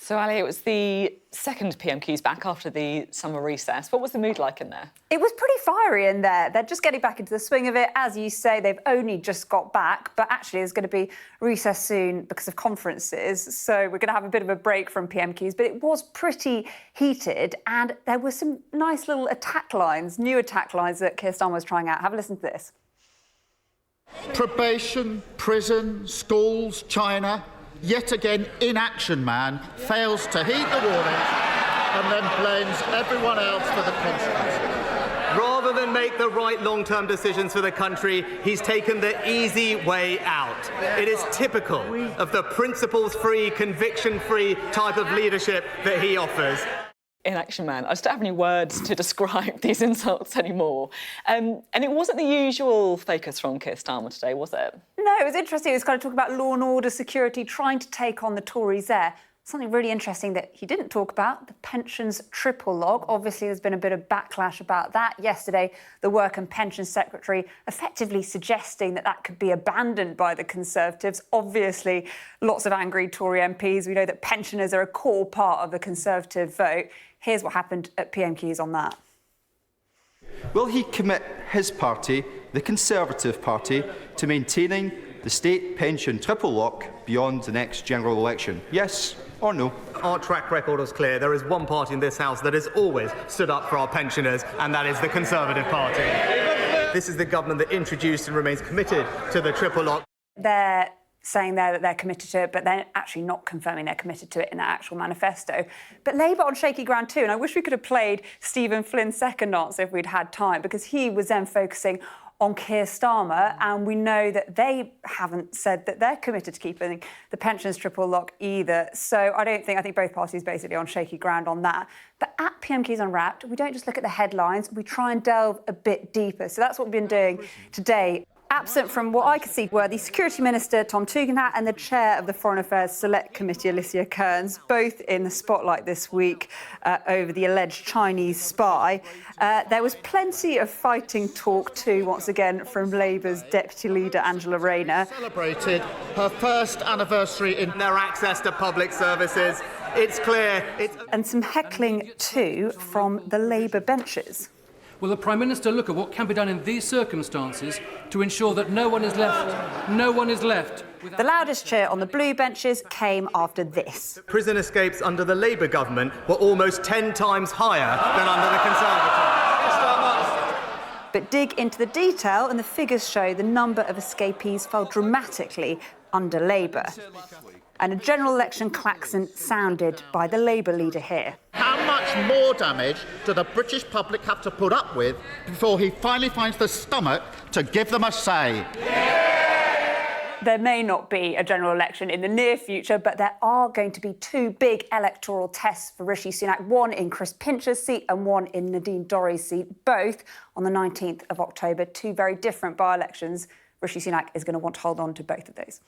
So, Ali, it was the second PMQs back after the summer recess. What was the mood like in there? It was pretty fiery in there. They're just getting back into the swing of it. As you say, they've only just got back, but actually there's going to be recess soon because of conferences. So we're going to have a bit of a break from PMQs, but it was pretty heated and there were some nice little attack lines, new attack lines that Keir Starmer was trying out. Have a listen to this. Probation, prison, schools, China. Yet again, inaction man fails to heed the warning and then blames everyone else for the consequences. Rather than make the right long-term decisions for the country, he's taken the easy way out. It is typical of the principles-free, conviction-free type of leadership that he offers. Inaction man. I just don't have any words to describe these insults anymore. And it wasn't the usual focus from Keir Starmer today, was it? No, it was interesting. It was kind of talking about law and order, security, trying to take on the Tories there. Something really interesting that he didn't talk about, the pensions triple lock. Obviously, there's been a bit of backlash about that. Yesterday, the Work and Pensions Secretary effectively suggesting that that could be abandoned by the Conservatives. Obviously, lots of angry Tory MPs. We know that pensioners are a core part of the Conservative vote. Here's what happened at PMQs on that. Will he commit his party, the Conservative Party, to maintaining the state pension triple lock beyond the next general election? Yes or no? Our track record is clear. There is one party in this House that has always stood up for our pensioners, and that is the Conservative Party. This is the government that introduced and remains committed to the triple lock. They're saying there that they're committed to it, but they're actually not confirming they're committed to it in their actual manifesto. But Labour on shaky ground too, and I wish we could have played Stephen Flynn's second answer if we'd had time, because he was then focusing on Keir Starmer, and we know that they haven't said that they're committed to keeping the pensions triple lock either. So I think both parties basically on shaky ground on that. But at PMQs Unwrapped, we don't just look at the headlines, we try and delve a bit deeper. So that's what we've been doing today. Absent from what I could see were the Security Minister, Tom Tugendhat, and the Chair of the Foreign Affairs Select Committee, Alicia Kearns, both in the spotlight this week over the alleged Chinese spy. There was plenty of fighting talk too, once again, from Labour's Deputy Leader, Angela Rayner. Celebrated her first anniversary in Their access to public services. It's clear. And some heckling too from the Labour benches. Will the Prime Minister look at what can be done in these circumstances to ensure that no one is left without... The loudest cheer on the blue benches came after this. Prison escapes under the Labour government were almost 10 times higher than under the Conservative. But dig into the detail and the figures show the number of escapees fell dramatically under Labour. And a general election klaxon sounded by the Labour leader here. how much more damage do the British public have to put up with before he finally finds the stomach to give them a say? There may not be a general election in the near future, but there are going to be two big electoral tests for Rishi Sunak, one in Chris Pincher's seat and one in Nadine Dorries' seat, both on the 19th of October, two very different by-elections. Rishi Sunak is going to want to hold on to both of those.